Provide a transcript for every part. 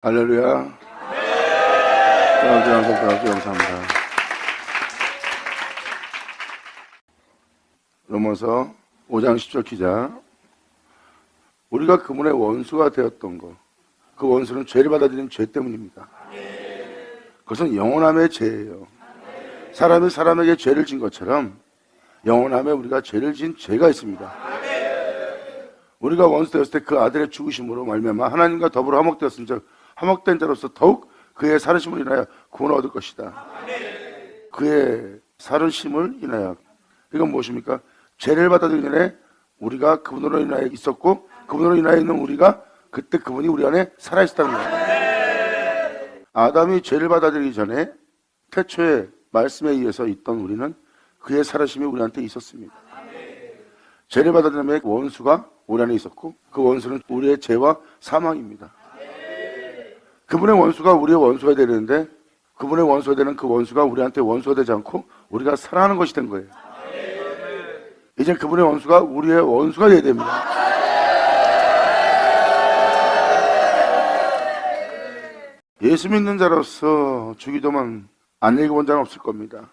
할렐루야. 감사합니다. 로마서 5장 10절 기자. 우리가 그분의 원수가 되었던 것, 그 원수는 죄를 받아들인 죄 때문입니다. 그것은 영원함의 죄예요. 사람이 사람에게 죄를 진 것처럼 영원함에 우리가 죄를 진 죄가 있습니다. 우리가 원수 되었을 때 그 아들의 죽으심으로 말미암아 하나님과 더불어 화목되었은즉 화목된 자로서 더욱 그의 살으심을 인하여 구원을 얻을 것이다. 그의 살으심을 인하여, 이건 무엇입니까? 죄를 받아들이기 전에 우리가 그분으로 인하여 있었고, 그분으로 인하여 있는 우리가 그때 그분이 우리 안에 살아있었다는 거예요. 아담이 죄를 받아들이기 전에 태초에 말씀에 의해서 있던 우리는 그의 살아심이 우리한테 있었습니다. 죄를 받아들이면 원수가 우리 안에 있었고, 그 원수는 우리의 죄와 사망입니다. 그분의 원수가 우리의 원수가 되는데, 그분의 원수가 되는 그 원수가 우리한테 원수가 되지 않고 우리가 사랑하는 것이 된 거예요. 이제 그분의 원수가 우리의 원수가 되어야 됩니다. 예수 믿는 자로서 주기도만 안 읽어본 자는 없을 겁니다.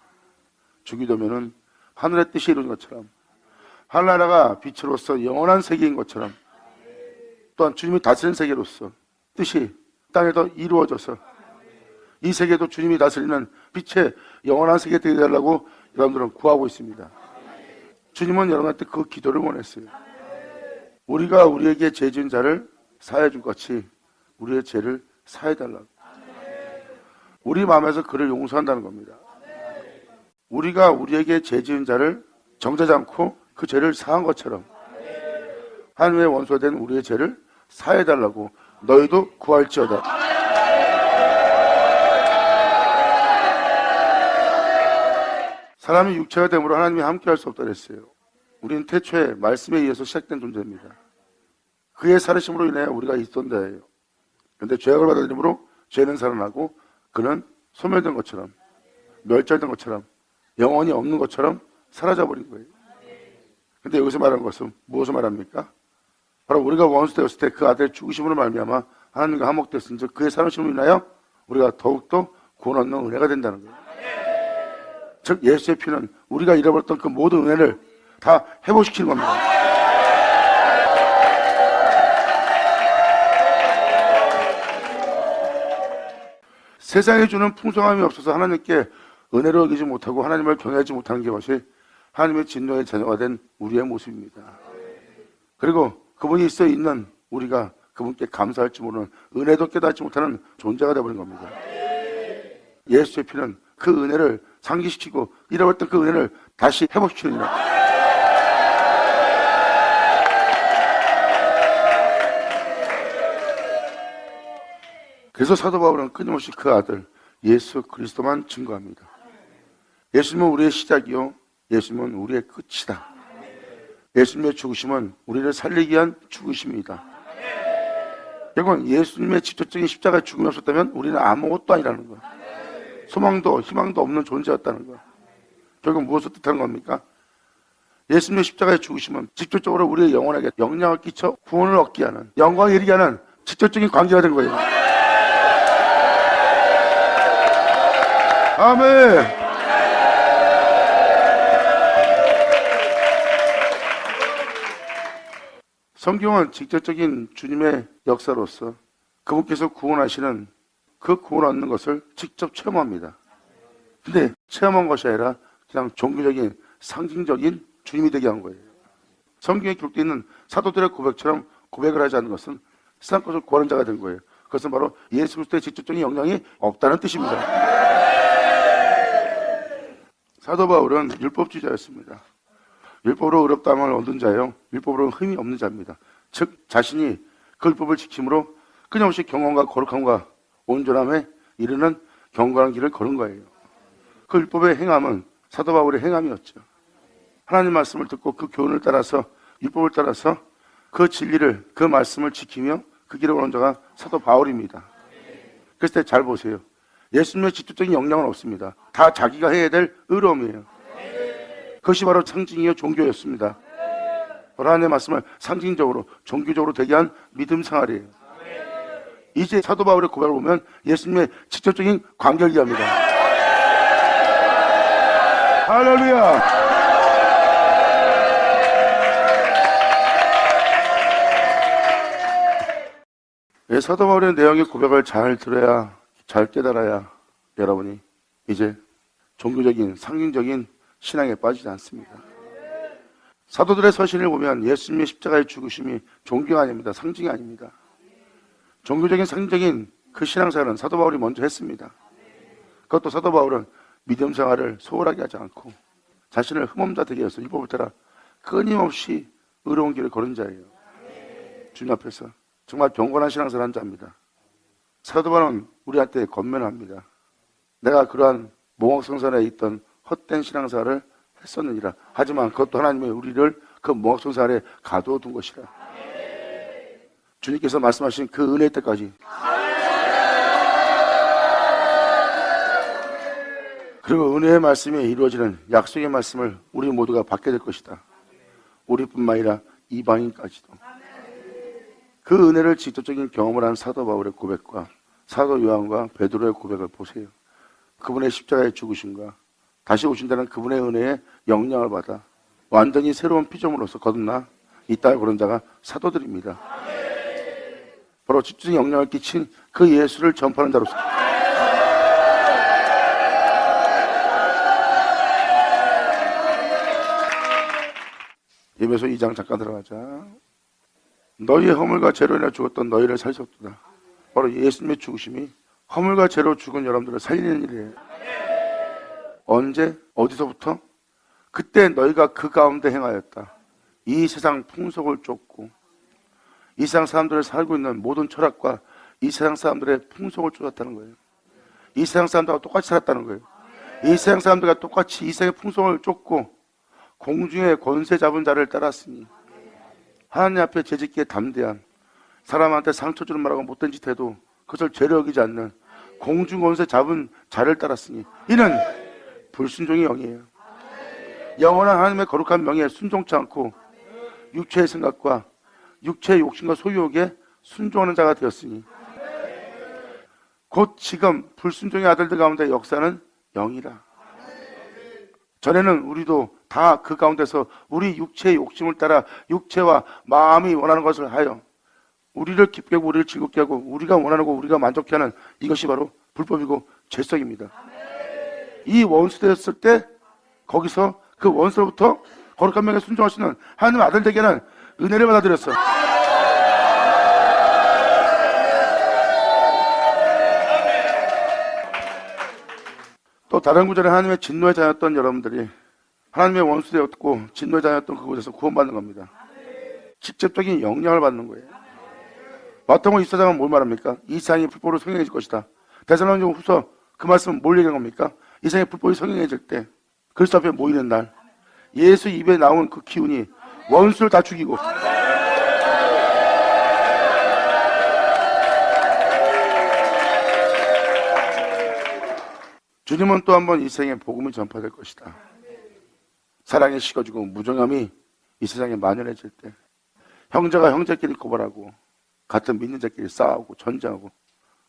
주기도면은 하늘의 뜻이 이루어진 것처럼, 하늘나라가 빛으로서 영원한 세계인 것처럼, 또한 주님이 다스리는 세계로서 뜻이 땅에도 이루어져서 이 세계도 주님이 다스리는 빛의 영원한 세계 되게 해달라고 여러분들은 구하고 있습니다. 주님은 여러분한테 그 기도를 원했어요. 우리가 우리에게 죄 지은 자를 사해 준 것이 우리의 죄를 사해달라고. 우리 마음에서 그를 용서한다는 겁니다. 우리가 우리에게 죄 지은 자를 정죄하지 않고 그 죄를 사한 것처럼 하나님의 원수가 된 우리의 죄를 사해달라고 너희도 구할지어다. 사람이 육체가 됨으로 하나님이 함께할 수 없다 그랬어요. 우리는 태초에 말씀에 의해서 시작된 존재입니다. 그의 살으심으로 인해 우리가 있던 자예요. 그런데 죄악을 받아들임으로 죄는 살아나고 그는 소멸된 것처럼, 멸절된 것처럼, 영원히 없는 것처럼 사라져버린 거예요. 그런데 여기서 말하는 것은 무엇을 말합니까? 바로 우리가 원수 되었을 때 그 아들의 죽으심으로 말미암아 하나님과 화목되었으니 그의 살으심으로 인하여 우리가 더욱더 구원 얻는 은혜가 된다는 거예요. 즉 예수의 피는 우리가 잃어버렸던 그 모든 은혜를 다 회복시키는 겁니다. 세상에 주는 풍성함이 없어서 하나님께 은혜를 여기지 못하고 하나님을 경외하지 못하는 것이 하나님의 진노의 자녀가 된 우리의 모습입니다. 그리고 그분이 있어 있는 우리가 그분께 감사할 줄 모르는, 은혜도 깨닫지 못하는 존재가 되어버린 겁니다. 예수의 피는 그 은혜를 상기시키고 잃어버렸던 그 은혜를 다시 회복시키느니라. 그래서 사도 바울은 끊임없이 그 아들 예수 그리스도만 증거합니다. 예수님은 우리의 시작이요, 예수님은 우리의 끝이다. 예수님의 죽으심은 우리를 살리기 위한 죽으심이다. 결국은 예수님의 직접적인 십자가의 죽음이 없었다면 우리는 아무것도 아니라는 거야. 소망도 희망도 없는 존재였다는 거야. 결국 무엇을 뜻하는 겁니까? 예수님의 십자가의 죽으심은 직접적으로 우리의 영혼에게 영향을 끼쳐 구원을 얻게 하는, 영광을 이루게 하는 직접적인 관계가 된 거예요. 아멘. 성경은 직접적인 주님의 역사로서 그분께서 구원하시는 그 구원 얻는 것을 직접 체험합니다. 근데 체험한 것이 아니라 그냥 종교적인 상징적인 주님이 되게 한 거예요. 성경에 기록되어 있는 사도들의 고백처럼 고백을 하지 않는 것은 세상 것을 구하는 자가 된 거예요. 그것은 바로 예수 그리스도의 직접적인 영향이 없다는 뜻입니다. 사도 바울은 율법주의자였습니다. 율법으로 의롭다함을 얻은 자예요. 율법으로 흠이 없는 자입니다. 즉 자신이 그 율법을 지킴으로 끊임없이 경건과 거룩함과 온전함에 이르는 경건한 길을 걸은 거예요. 그 율법의 행함은 사도 바울의 행함이었죠. 하나님 말씀을 듣고 그 교훈을 따라서, 율법을 따라서 그 진리를, 그 말씀을 지키며 그 길을 걸은 자가 사도 바울입니다. 그래서 잘 보세요. 예수님의 직접적인 영향은 없습니다. 다 자기가 해야 될 의로움이에요. 그것이 바로 상징이요 종교였습니다. 하나님의 말씀을 상징적으로 종교적으로 되게 한 믿음 생활이에요. 이제 사도 바울의 고백을 보면 예수님의 직접적인 관계를 이해합니다. 할렐루야. 사도 바울의 내용의 고백을 잘 들어야, 잘 깨달아야 여러분이 이제 종교적인 상징적인 신앙에 빠지지 않습니다. 사도들의 서신을 보면 예수님의 십자가의 죽으심이 종교가 아닙니다. 상징이 아닙니다. 종교적인 상징적인 그 신앙생활은 사도 바울이 먼저 했습니다. 그것도 사도 바울은 믿음 생활을 소홀하게 하지 않고 자신을 흠없다 되게 해서 율법을 따라 끊임없이 의로운 길을 걸은 자예요. 주님 앞에서 정말 경건한 신앙생활을 한 자입니다. 사도 바울은 우리한테 권면합니다. 내가 그러한 몽학성산에 있던 헛된 신앙생활을 했었느니라. 하지만 그것도 하나님의 우리를 그 몽학성산에 가두어둔 것이라. 주님께서 말씀하신 그 은혜 때까지, 그리고 은혜의 말씀이 이루어지는 약속의 말씀을 우리 모두가 받게 될 것이다. 우리뿐만 아니라 이방인까지도. 그 은혜를 직접적인 경험을 한 사도 바울의 고백과 사도 요한과 베드로의 고백을 보세요. 그분의 십자가의 죽으심과 다시 오신다는 그분의 은혜에 영향을 받아 완전히 새로운 피조물로서 거듭나 이 땅에 오른 자가 사도들입니다. 바로 직접적인 영향을 끼친 그 예수를 전파하는 자로서 에베소 2장 잠깐 들어가자. 너희의 허물과 죄로 인해 죽었던 너희를 살렸도다. 바로 예수님의 죽으심이 허물과 죄로 죽은 여러분들을 살리는 일이에요. 언제? 어디서부터? 그때 너희가 그 가운데 행하였다. 이 세상 풍속을 쫓고 이 세상 사람들을 살고 있는 모든 철학과 이 세상 사람들의 풍속을 쫓았다는 거예요. 이 세상 사람들과 똑같이 살았다는 거예요. 이 세상 사람들과 똑같이 이 세상의 풍속을 쫓고 공중의 권세 잡은 자를 따랐으니 하나님 앞에 재짓기에 담대한, 사람한테 상처 주는 말하고 못된 짓 해도 그것을 죄로 여기지 않는 공중 권세 잡은 자를 따랐으니 이는 불순종의 영이에요. 영원한 하나님의 거룩한 명예에 순종치 않고 육체의 생각과 육체의 욕심과 소유욕에 순종하는 자가 되었으니 곧 지금 불순종의 아들들 가운데 역사는 영이라. 전에는 우리도 다 그 가운데서 우리 육체의 욕심을 따라 육체와 마음이 원하는 것을 하여 우리를 기쁘게 하고 우리를 즐겁게 하고 우리가 원하는 거 우리가 만족해 하는 이것이 바로 불법이고 죄성입니다. 이 원수 되었을 때 거기서 그 원수로부터 거룩한 명에 순종하시는 하나님 아들에게는 은혜를 받아들였어. 또 다른 구절에 하나님의 진노에 자였던 여러분들이 하나님의 원수 되었고 진노에 자였던 그곳에서 구원받는 겁니다. 직접적인 영향을 받는 거예요. 마태복음 24장은 뭘 말합니까? 이 세상이 불법으로 성행해질 것이다. 데살로니가 후서 그 말씀은 뭘 얘기한 겁니까? 이 세상이 불법이 성행해질 때 그리스도 앞에 모이는 날 예수 입에 나온 그 기운이 원수를 다 죽이고 주님은 또 한 번 이 세상에 복음이 전파될 것이다. 사랑이 식어지고 무정함이 이 세상에 만연해질 때 형제가 형제끼리 고발하고 같은 믿는 자끼리 싸우고 전쟁하고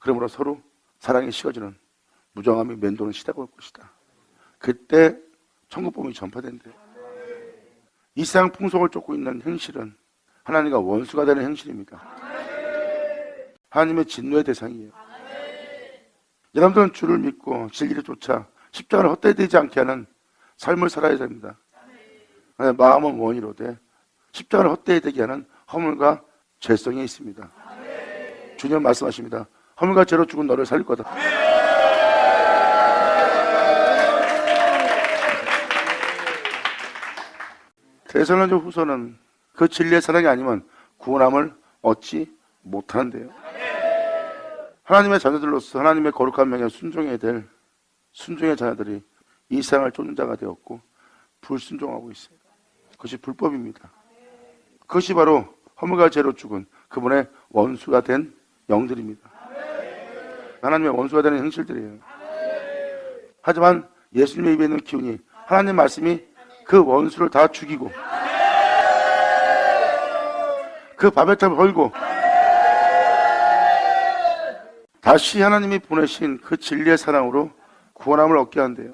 그러므로 서로 사랑이 식어지는 무정함이 맴도는 시대가 올 것이다. 그때 천국 복음이 전파된대. 이 세상 풍속을 쫓고 있는 행실은 하나님과 원수가 되는 행실입니다. 하나님의 진노의 대상이에요. 여러분들은 주를 믿고 진리를 쫓아 십자가를 헛되이 되지 않게 하는 삶을 살아야 됩니다. 마음은 원이로되 십자가를 헛되이 되게 하는 허물과 죄성이 있습니다. 주님 말씀하십니다. 허물과 죄로 죽은 너를 살릴 거다. 데살로니가 후서는 그 진리의 사랑이 아니면 구원함을 얻지 못하는데요. 하나님의 자녀들로서 하나님의 거룩한 명에 순종해야 될 순종의 자녀들이 이 세상을 쫓는 자가 되었고 불순종하고 있어요. 그것이 불법입니다. 그것이 바로 허물과 죄로 죽은 그분의 원수가 된 영들입니다. 하나님의 원수가 되는 행실들이에요. 하지만 예수님의 입에 있는 기운이 하나님의 말씀이 그 원수를 다 죽이고 그 바벨탑을 헐고 다시 하나님이 보내신 그 진리의 사랑으로 구원함을 얻게 한대요.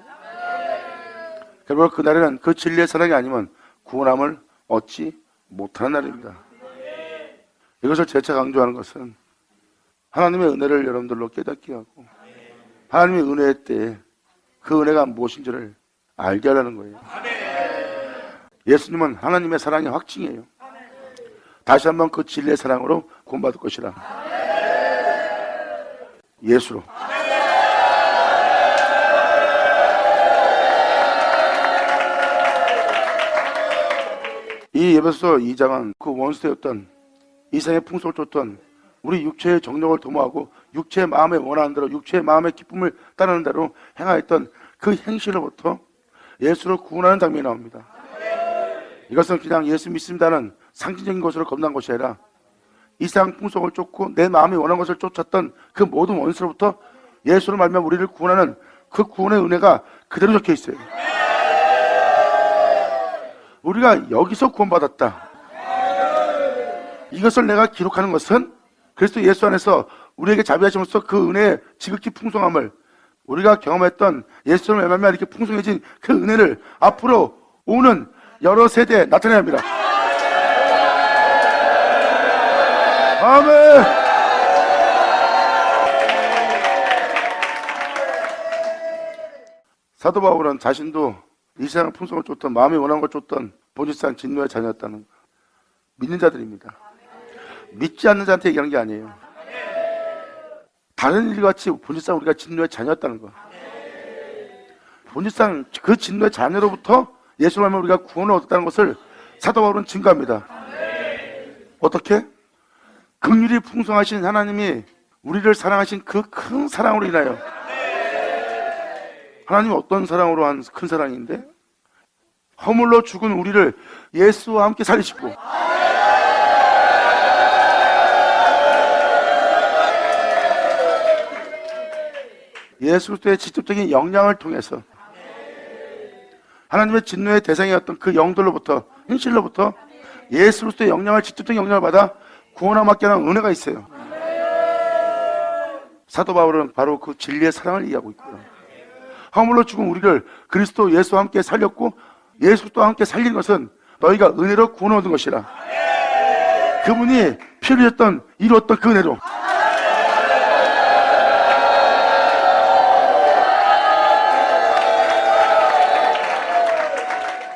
결국 그날에는 그 진리의 사랑이 아니면 구원함을 얻지 못하는 날입니다. 이것을 재차 강조하는 것은 하나님의 은혜를 여러분들로 깨닫게 하고 하나님의 은혜의 때에 그 은혜가 무엇인지를 알게 하라는 거예요. 예수님은 하나님의 사랑의 확증이에요. 다시 한번 그 진리의 사랑으로 구원받을 것이라. 예수로. 이 에베소서 2장은 그 원수되었던 이생의 풍속을 쫓던 우리 육체의 정욕을 도모하고 육체의 마음에 원하는 대로 육체의 마음의 기쁨을 따르는 대로 행하였던 그 행실로부터 예수로 구원하는 장면이 나옵니다. 이것은 그냥 예수 믿습니다는 상징적인 것으로 겁난 것이 아니라 이상 풍속을 쫓고 내 마음이 원하는 것을 쫓았던 그 모든 원수로부터 예수로 말미암아 우리를 구원하는 그 구원의 은혜가 그대로 적혀 있어요. 우리가 여기서 구원받았다. 이것을 내가 기록하는 것은 그리스도 예수 안에서 우리에게 자비하심으로써 그 은혜의 지극히 풍성함을 우리가 경험했던 예수로 말미암아 이렇게 풍성해진 그 은혜를 앞으로 오는 여러 세대에 나타내야 합니다. 아멘. 사도 바울은 자신도 이 세상 풍성을 쫓던 마음이 원하는 걸 쫓던 본질상 진노의 자녀였다는 거. 믿는 자들입니다. 믿지 않는 자한테 얘기하는 게 아니에요. 다른 일같이 본질상 우리가 진노의 자녀였다는 거. 본질상 그 진노의 자녀로부터 예수를 알면 우리가 구원을 얻었다는 것을 사도 바울은 증거합니다. 어떻게? 긍휼이 풍성하신 하나님이 우리를 사랑하신 그 큰 사랑으로 인하여 하나님이 어떤 사랑으로 한 큰 사랑인데 허물로 죽은 우리를 예수와 함께 살리시고 예수 그리스도의 직접적인 영향을 통해서 하나님의 진노의 대상이었던 그 영들로부터 현실로부터 예수 그리스도의 영향을 직접적인 영향을 받아 구원함 받게 하는 은혜가 있어요. 사도 바울은 바로 그 진리의 사랑을 얘기하고 있고요. 허물로 죽은 우리를 그리스도 예수와 함께 살렸고 예수 그리스도와 함께 살린 것은 너희가 은혜로 구원을 얻은 것이라. 그분이 피 흘렸던 이루었던 그 은혜로.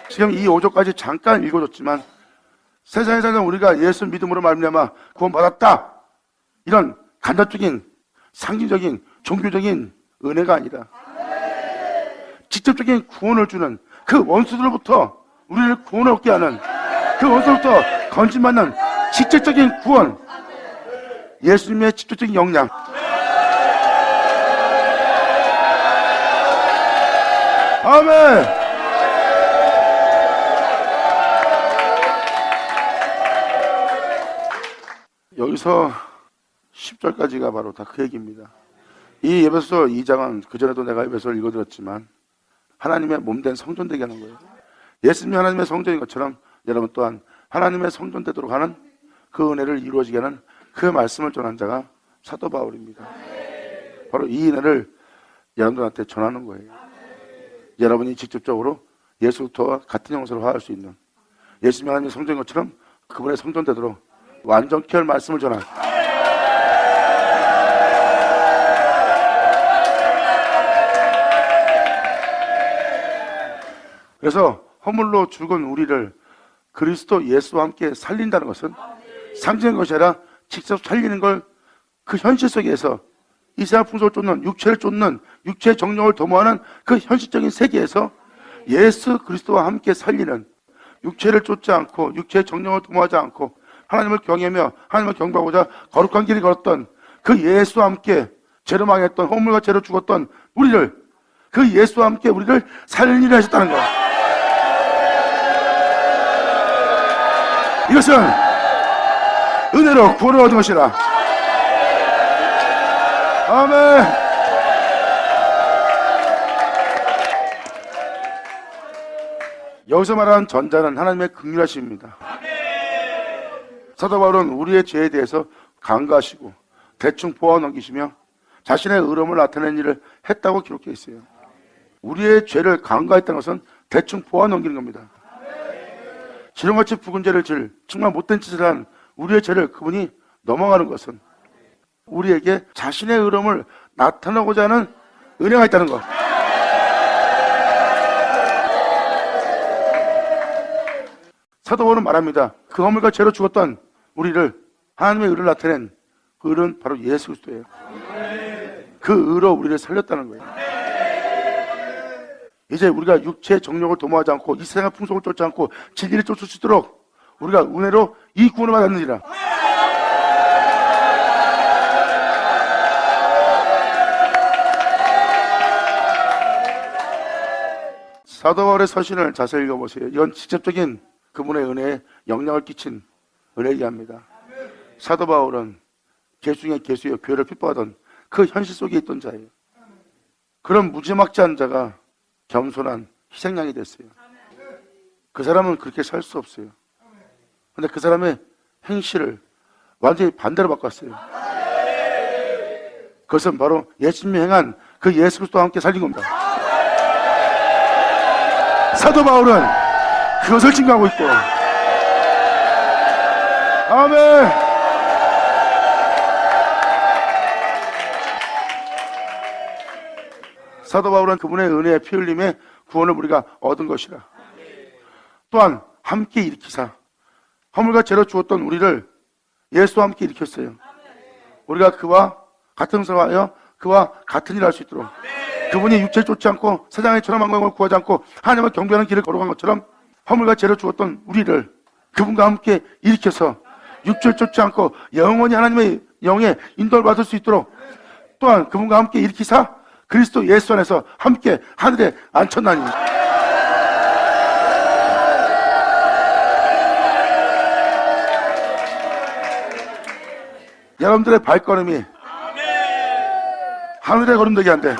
지금 이 5절까지 잠깐 읽어줬지만 세상에서는 우리가 예수 믿음으로 말미암아 구원받았다 이런 간접적인 상징적인 종교적인 은혜가 아니라 직접적인 구원을 주는 그 원수들로부터 우리를 구원을 얻게 하는 그 원수로부터 건진받는 직접적인 구원, 예수님의 직접적인 영향. 아멘. 여기서 10절까지가 바로 다 그 얘기입니다. 이 에베소서 2장은 그전에도 내가 에베소서를 읽어드렸지만 하나님의 몸된 성전 되게 하는 거예요. 예수님이 하나님의 성전인 것처럼 여러분 또한 하나님의 성전 되도록 하는 그 은혜를 이루어지게 하는 그 말씀을 전한 자가 사도 바울입니다. 바로 이 은혜를 여러분들한테 전하는 거예요. 여러분이 직접적으로 예수부터와 같은 형상으로 화할 수 있는 예수님이 하나님의 성전인 것처럼 그분의 성전 되도록 완전케 할 말씀을 전하는 그래서 허물로 죽은 우리를 그리스도 예수와 함께 살린다는 것은 상징적인 것이 아니라 직접 살리는 걸 그 현실 속에서 이 세상 풍속을 쫓는 육체를 쫓는 육체의 정욕을 도모하는 그 현실적인 세계에서 예수 그리스도와 함께 살리는 육체를 쫓지 않고 육체의 정욕을 도모하지 않고 하나님을 경외하며 하나님을 경배하고자 거룩한 길을 걸었던 그 예수와 함께 죄로 망했던 허물과 죄로 죽었던 우리를 그 예수와 함께 우리를 살리는 일을 하셨다는 거예요. 이것은 은혜로 구원을 얻은 것이라. 아멘. 여기서 말하는 전자는 하나님의 긍휼하심입니다. 사도 바울은 우리의 죄에 대해서 간과하시고 대충 보아 넘기시며 자신의 의로움을 나타낸 일을 했다고 기록되어 있어요. 우리의 죄를 간과했다는 것은 대충 보아 넘기는 겁니다. 지렁같이 붉은 죄를 질 정말 못된 짓을 한 우리의 죄를 그분이 넘어가는 것은 우리에게 자신의 의로움을 나타내고자 하는 은혜가 있다는 것. 사도 바울은 말합니다. 그 허물과 죄로 죽었던 우리를 하나님의 의를 나타낸 그 의는 바로 예수 그리스도예요. 그 의로 우리를 살렸다는 거예요. 이제 우리가 육체의 정욕을 도모하지 않고 이 세상의 풍속을 쫓지 않고 진리를 쫓을 수 있도록 우리가 은혜로 이 구원을 받았느니라. 사도 바울의 서신을 자세히 읽어보세요. 이건 직접적인 그분의 은혜에 영향을 끼친 은혜이기 합니다. 사도 바울은 개수 중에 개수여 교회를 핍박하던 그 현실 속에 있던 자예요. 그런 무지막지한 자가 겸손한 희생양이 됐어요. 그 사람은 그렇게 살 수 없어요. 그런데 그 사람의 행실을 완전히 반대로 바꿨어요. 그것은 바로 예수님이 행한 그 예수 그리스도와 함께 살린 겁니다. 사도 바울은 그것을 증거하고 있고, 아멘. 사도 바울은 그분의 은혜의 피 흘림에 구원을 우리가 얻은 것이라. 또한 함께 일으키사 허물과 죄로 죽었던 우리를 예수와 함께 일으켰어요. 우리가 그와 같은 성하여 그와 같은 일을 할 수 있도록 그분이 육체를 쫓지 않고 세상의 천한 만광을 구하지 않고 하나님을 경배하는 길을 걸어간 것처럼 허물과 죄로 죽었던 우리를 그분과 함께 일으켜서 육체를 쫓지 않고 영원히 하나님의 영에 인도를 받을 수 있도록 또한 그분과 함께 일으키사 그리스도 예수 안에서 함께 하늘에 앉혔나니. 여러분들의 발걸음이 하늘에 걸음되게 한대.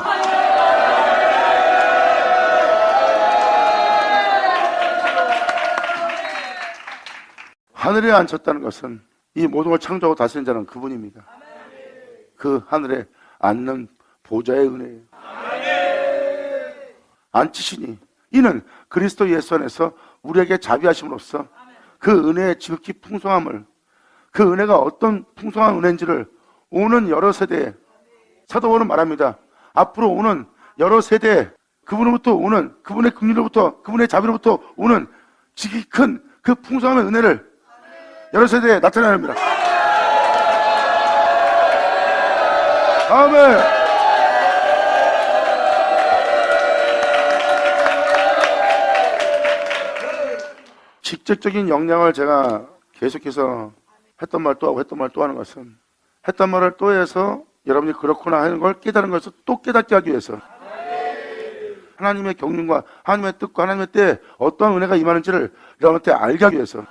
하늘에 앉혔다는 것은 이 모든 걸 창조하고 다스린 자는 그분입니다. 그 하늘에 앉는 보좌의 은혜예요. 앉히시니 이는 그리스도 예수 안에서 우리에게 자비하심으로써 그 은혜의 지극히 풍성함을, 그 은혜가 어떤 풍성한 은혜인지를 오는 여러 세대에, 사도 바울은 말합니다. 앞으로 오는 여러 세대에 그분으로부터 오는, 그분의 긍휼로부터, 그분의 자비로부터 오는 지극히 큰 그 풍성함의 은혜를 여러 세대에 나타내야 합니다. 아멘. 직접적인 영향을 제가 계속해서 했던 말 또 하고 했던 말 또 하는 것은, 했던 말을 또 해서 여러분이 그렇구나 하는 걸 깨달은 것을 또 깨닫게 하기 위해서 하나님의 경륜과 하나님의 뜻과 하나님의 때에 어떠한 은혜가 임하는지를 여러분한테 알게 하기 위해서,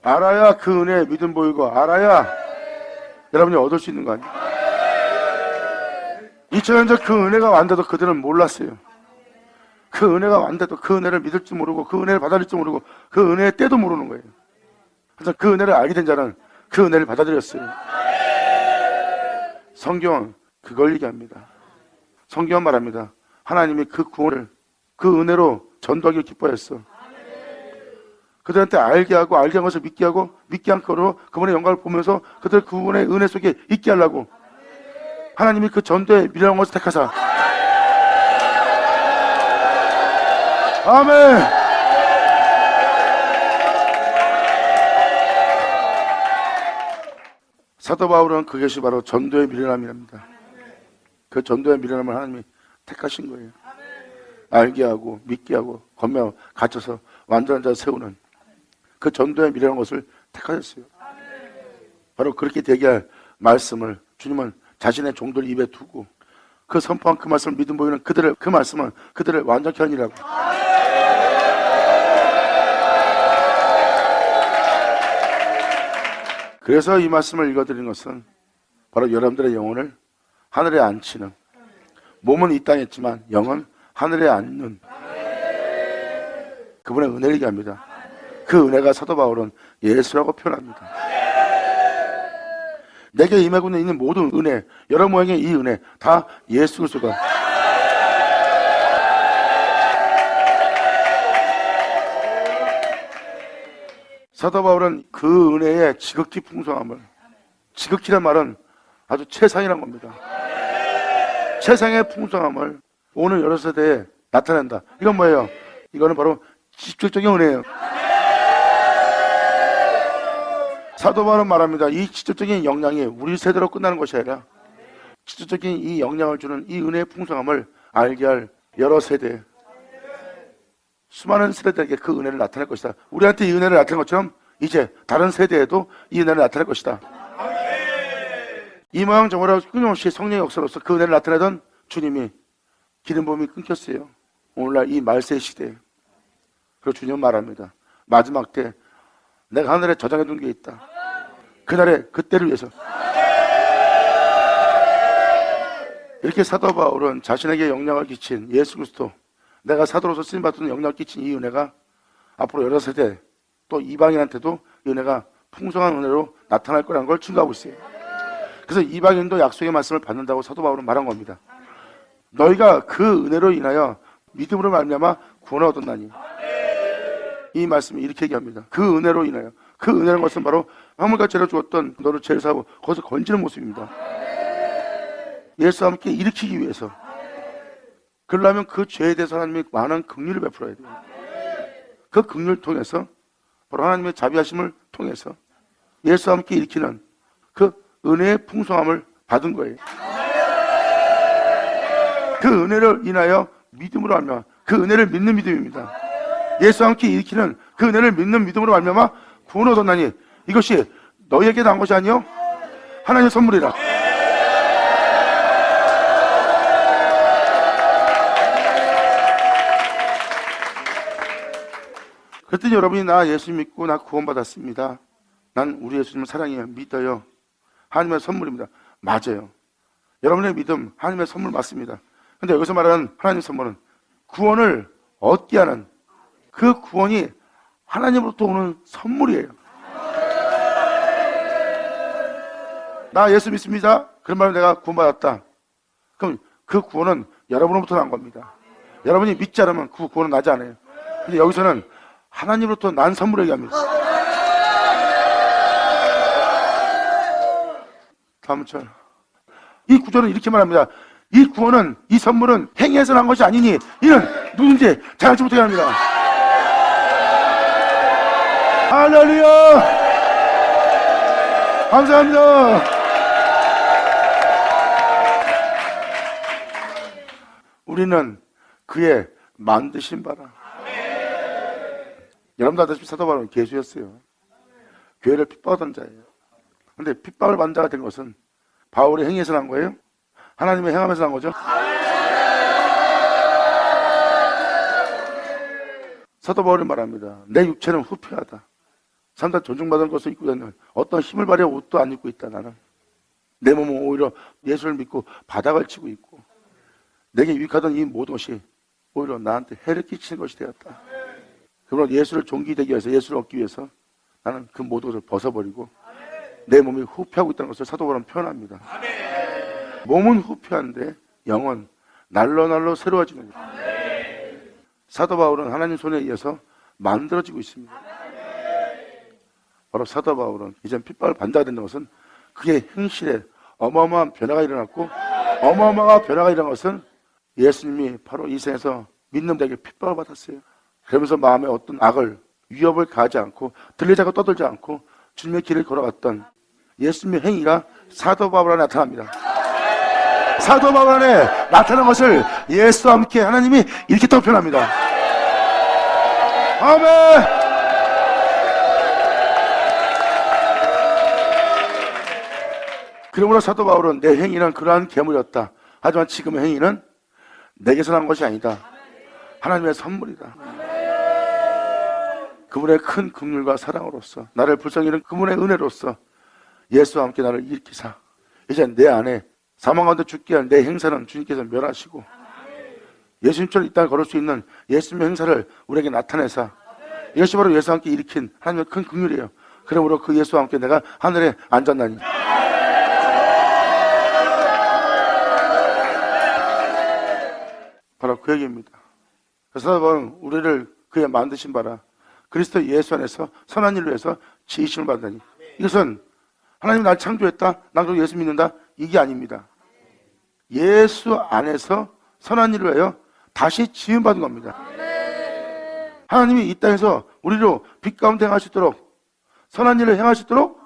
알아야 그 은혜에 믿음 보이고 알아야 여러분이 얻을 수 있는 거 아니에요. 2000년 전 그 은혜가 왔는데도 그들은 몰랐어요. 그 은혜가 왔는데도 그 은혜를 믿을 줄 모르고 그 은혜를 받아들일 줄 모르고 그 은혜의 때도 모르는 거예요. 그래서 그 은혜를 알게 된 자는 그 은혜를 받아들였어요. 성경은 그걸 얘기합니다. 성경은 말합니다. 하나님이 그 구원을 그 은혜로 전도하기를 기뻐했어. 그들한테 알게 하고 알게 한 것을 믿게 하고 믿게 한 거로 그분의 영광을 보면서 그들 그분의 은혜 속에 있게 하려고 하나님이 그 전도에 미련한 것을 택하사. 아멘. 사도 바울은 그것이 바로 전도의 미련함이랍니다. 그 전도의 미련함을 하나님이 택하신 거예요. 알게 하고 믿게 하고 건면하고 갇혀서 완전한 자 세우는 그 전도의 미련한 것을 택하셨어요. 바로 그렇게 되게 할 말씀을 주님은 자신의 종들 입에 두고 그 선포한 그 말씀을 믿음 보이는 그들을, 그 말씀은 그들을 완전케 하니라고. 그래서 이 말씀을 읽어드린 것은 바로 여러분들의 영혼을 하늘에 앉히는, 몸은 이 땅에 있지만 영은 하늘에 앉는 그분의 은혜를 얘기합니다. 그 은혜가 사도 바울은 예수라고 표현합니다. 내게 임하고 있는 모든 은혜, 여러 모양의 이 은혜 다 예수 그리스도가 사도 바울은 그 은혜의 지극히 풍성함을, 지극히란 말은 아주 최상이란 겁니다. 최상의 풍성함을 오늘 여러 세대에 나타낸다. 이건 뭐예요? 이거는 바로 직접적인 은혜예요. 사도 바울은 말합니다. 이 직접적인 영향이 우리 세대로 끝나는 것이 아니라 직접적인 이 영향을 주는 이 은혜의 풍성함을 알게 할 여러 세대, 수많은 세대들에게 그 은혜를 나타낼 것이다. 우리한테 이 은혜를 나타낸 것처럼 이제 다른 세대에도 이 은혜를 나타낼 것이다. 이 모양 저모라 끊임없이 성령의 역사로서 그 은혜를 나타내던 주님이 기름 부음이 끊겼어요. 오늘날 이 말세 시대에. 그리고 주님은 말합니다. 마지막 때 내가 하늘에 저장해둔 게 있다. 그날의 그때를 위해서. 이렇게 사도 바울은 자신에게 영향을 끼친 예수 그리스도, 내가 사도로서 쓰임받은 영향을 끼친 이 은혜가 앞으로 여러 세대 또 이방인한테도 이 은혜가 풍성한 은혜로 나타날 거라는 걸 증거하고 있어요. 그래서 이방인도 약속의 말씀을 받는다고 사도 바울은 말한 겁니다. 너희가 그 은혜로 인하여 믿음으로 말미암아 구원을 얻었나니. 이 말씀이 이렇게 얘기합니다. 그 은혜로 인하여. 그 은혜라는 것은 바로 화물같이 죄를 주었던 너를 죄를 사고 거기서 건지는 모습입니다. 예수와 함께 일으키기 위해서. 그러려면 그 죄에 대해서 하나님이 많은 긍휼을 베풀어야 돼요. 그 긍휼을 통해서 바로 하나님의 자비하심을 통해서 예수와 함께 일으키는 그 은혜의 풍성함을 받은 거예요. 그 은혜를 인하여 믿음으로 말미암아, 그 은혜를 믿는 믿음입니다. 예수와 함께 일으키는 그 은혜를 믿는 믿음으로 말미암아 구원을 얻었나니. 이것이 너희에게 난 것이 아니요 하나님의 선물이라. 그랬더니 여러분이 나 예수 믿고 나 구원받았습니다. 난 우리 예수님을 사랑해요. 믿어요. 하나님의 선물입니다. 맞아요. 여러분의 믿음 하나님의 선물 맞습니다. 근데 여기서 말하는 하나님의 선물은 구원을 얻게 하는, 그 구원이 하나님으로부터 오는 선물이에요. 나 예수 믿습니다. 그런 말은 내가 구원받았다. 그럼 그 구원은 여러분으로부터 난 겁니다. 여러분이 믿지 않으면 그 구원은 나지 않아요. 근데 여기서는 하나님으로부터 난 선물을 얘기합니다. 다음 절. 이 구절은 이렇게 말합니다. 이 구원은, 이 선물은 행위에서 난 것이 아니니 이는 누군지 잘알지 못하게 합니다. 할렐루야! 감사합니다. 우리는 그의 만드신 바라. 여러분도 아다시피 사도 바울은 개수였어요. 교회를 핍박하던 자예요. 근데 핍박을 받는 자가 된 것은 바울의 행위에서 난 거예요? 하나님의 행함에서 난 거죠? 사도 바울이 말합니다. 내 육체는 후패하다. 사람들 존중받은 것을 입고 다니는 어떤 힘을 발휘한 옷도 안 입고 있다. 나는 내 몸은 오히려 예수를 믿고 바닥을 치고 있고 내게 유익하던 이 모든 것이 오히려 나한테 해를 끼치는 것이 되었다. 그러나 예수를 존귀되기 위해서, 예수를 얻기 위해서 나는 그 모든 것을 벗어버리고 내 몸이 후패하고 있다는 것을 사도 바울은 표현합니다. 몸은 후패한데 영은 날로 새로워지는 거예요. 사도 바울은 하나님 손에 의해서 만들어지고 있습니다. 바로 사도 바울은 이젠 핍박을 받아야 된다는 것은 그의 행실에 어마어마한 변화가 일어났고, 어마어마한 변화가 일어난 것은 예수님이 바로 이 생에서 믿는 자에게 핍박을 받았어요. 그러면서 마음에 어떤 악을, 위협을 가하지 않고 들리자고 떠들지 않고 주님의 길을 걸어갔던 예수님의 행위가 사도 바울 안에 나타납니다. 사도 바울 안에 나타난 것을 예수와 함께 하나님이 이렇게 또 표현합니다. 아멘! 그러므로 사도 바울은 내 행위는 그러한 괴물이었다. 하지만 지금의 행위는 내게서 난 것이 아니다. 하나님의 선물이다. 그분의 큰 긍휼과 사랑으로서, 나를 불쌍히는 그분의 은혜로서 예수와 함께 나를 일으키사 이제 내 안에 사망 가운데 죽게 할 내 행사는 주님께서 멸하시고 예수님처럼 이 땅을 걸을 수 있는 예수님의 행사를 우리에게 나타내사, 이것이 바로 예수와 함께 일으킨 하나님의 큰 긍휼이에요. 그러므로 그 예수와 함께 내가 하늘에 앉았나니. 그 얘기입니다. 그래서 사도 바울은 우리를 그의 만드신 바라 그리스도 예수 안에서 선한 일로 해서 지으심을 받다니, 이것은 하나님이 날 창조했다, 나도 예수 믿는다, 이게 아닙니다. 예수 안에서 선한 일을 하여 다시 지음받은 겁니다. 하나님이 이 땅에서 우리로 빛 가운데 행하시도록, 선한 일을 행하시도록,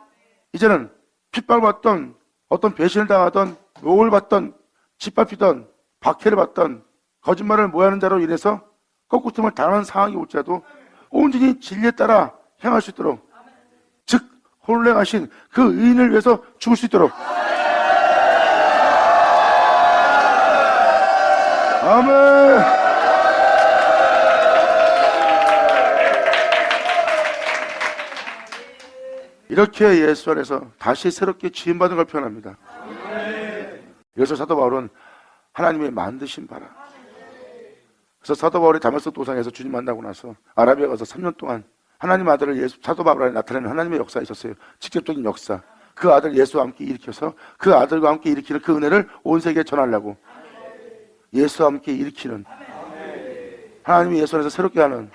이제는 핍박받던, 어떤 배신을 당하던, 욕을 받던, 짓밟히던, 박해를 받던, 거짓말을 모하는 자로 인해서 꺾구름을 당하는 상황이 올지라도 온전히 진리에 따라 행할 수 있도록, 즉 혼례하신 그 의인을 위해서 죽을 수 있도록. 아멘. 이렇게 예수 안에서 다시 새롭게 지음받은 걸 표현합니다. 그래서 사도 바울은 하나님의 만드신 바라. 그래서 사도 바울이 다메섹 도상에서 주님 만나고 나서 아라비아 가서 3년 동안 하나님 아들을 예수, 사도 바울 안에 나타내는 하나님의 역사가 있었어요. 직접적인 역사. 그 아들 예수와 함께 일으켜서 그 아들과 함께 일으키는 그 은혜를 온 세계에 전하려고, 예수와 함께 일으키는, 하나님이 예수 안에서 새롭게 하는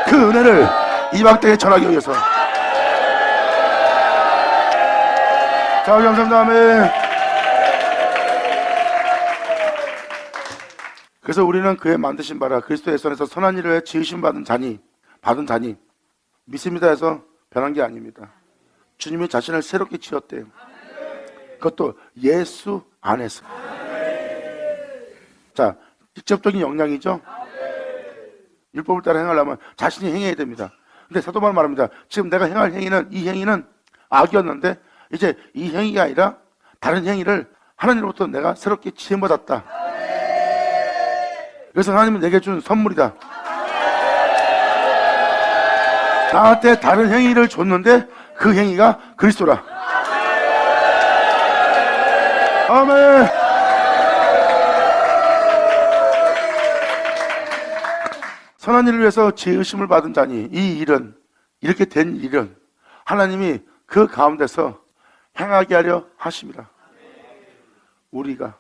그 은혜를 이방 땅에 전하기 위해서. 자, 감사합니다. 아멘. 그래서 우리는 그의 만드신 바라 그리스도 예수 안에서 선한 일을 해 지으심 받은 자니 믿습니다 해서 변한 게 아닙니다. 주님이 자신을 새롭게 지었대요. 그것도 예수 안에서. 자, 직접적인 역량이죠. 율법을 따라 행하려면 자신이 행해야 됩니다. 근데 사도 바울은 말합니다. 지금 내가 행할 행위는, 이 행위는 악이었는데 이제 이 행위가 아니라 다른 행위를 하나님으로부터 내가 새롭게 지음받았다. 그래서 하나님이 내게 준 선물이다. 나한테 다른 행위를 줬는데 그 행위가 그리스도라. 아멘. 선한 일을 위해서 지으심을 받은 자니, 이 일은, 이렇게 된 일은 하나님이 그 가운데서 행하게 하려 하심이라. 우리가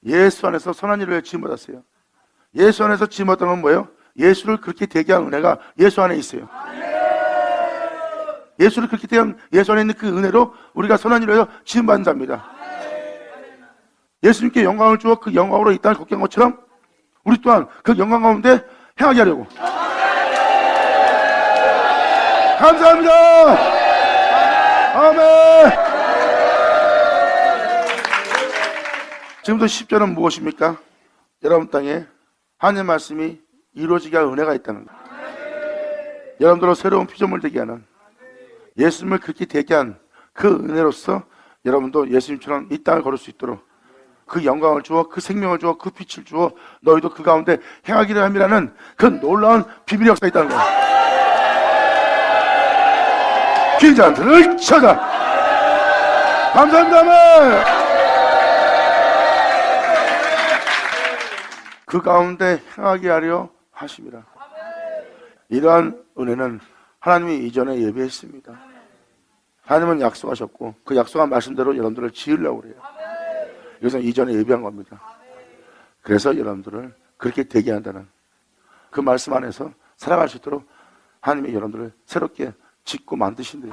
예수 안에서 선한 일을 위해 지음받았어요. 예수 안에서 지음받은 건 뭐예요? 예수를 그렇게 되게 한 은혜가 예수 안에 있어요. 예수를 그렇게 되게 한 예수 안에 있는 그 은혜로 우리가 선한 일을 위해 지음받은 자입니다. 예수님께 영광을 주어 그 영광으로 이 땅을 걷게 한 것처럼 우리 또한 그 영광 가운데 행하게 하려고. 감사합니다. 아멘. 지금부터 10절은 무엇입니까? 여러분 땅에 하나님의 말씀이 이루어지게 할 은혜가 있다는 거예요. 여러분들로 새로운 피조물 되게 하는, 예수님을 그렇게 되게 한 그 은혜로서 여러분도 예수님처럼 이 땅을 걸을 수 있도록 그 영광을 주어, 그 생명을 주어, 그 빛을 주어 너희도 그 가운데 행하기를 함이라는 그 놀라운 비밀의 역사가 있다는 거예요. 기자들을 찾아. 감사합니다. 아멘. 그 가운데 행하게 하려 하심이라. 이러한 은혜는 하나님이 이전에 예비했습니다. 하나님은 약속하셨고 그 약속한 말씀대로 여러분들을 지으려고 그래요. 이것은 이전에 예비한 겁니다. 그래서 여러분들을 그렇게 되게 한다는 그 말씀 안에서 살아갈 수 있도록 하나님이 여러분들을 새롭게 짓고 만드신대요.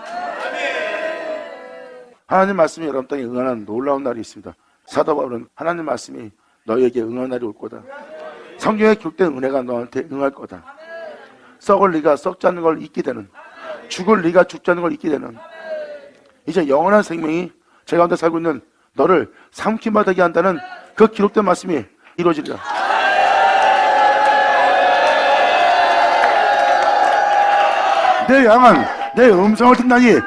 하나님 말씀이 여러분 땅에 응하는 놀라운 날이 있습니다. 사도 바울은 하나님 말씀이 너희에게 응하는 날이 올 거다. 성경에 기록된 은혜가 너한테 응할 거다. 썩을 네가 썩지 않는 걸 잊게 되는, 죽을 네가 죽지 않는 걸 잊게 되는, 이제 영원한 생명이 제 가운데 살고 있는 너를 삼킴 받게 한다는 그 기록된 말씀이 이루어지리라. 내 양은 내 음성을 듣나니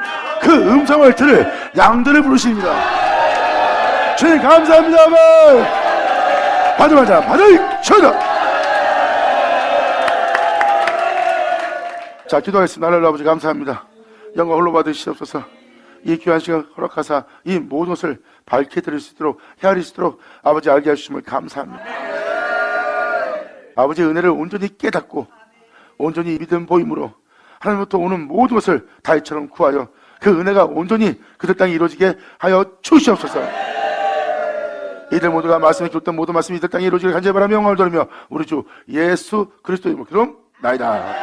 그 음성을 들을 양들을 부르시니라. 주님 감사합니다. 받으마자 받으셔라. 자, 기도하겠습니다. 하나님 아버지 감사합니다. 영광 홀로 받으시옵소서. 이 귀한 시간 허락하사 이 모든 것을 밝게 드릴 수 있도록, 헤아릴 수 있도록 아버지 알게 해주심을 감사합니다. 아버지의 은혜를 온전히 깨닫고 온전히 믿음 보임으로 하나님부터 오는 모든 것을 다윗처럼 구하여 그 은혜가 온전히 그들 땅에 이루어지게 하여 주시옵소서. 이들 모두가 말씀에 기울던 모든 말씀이 이들 땅에 이루어지길 간절히 바라며 영광을 돌리며 우리 주 예수 그리스도의 이름으로 기도나이다.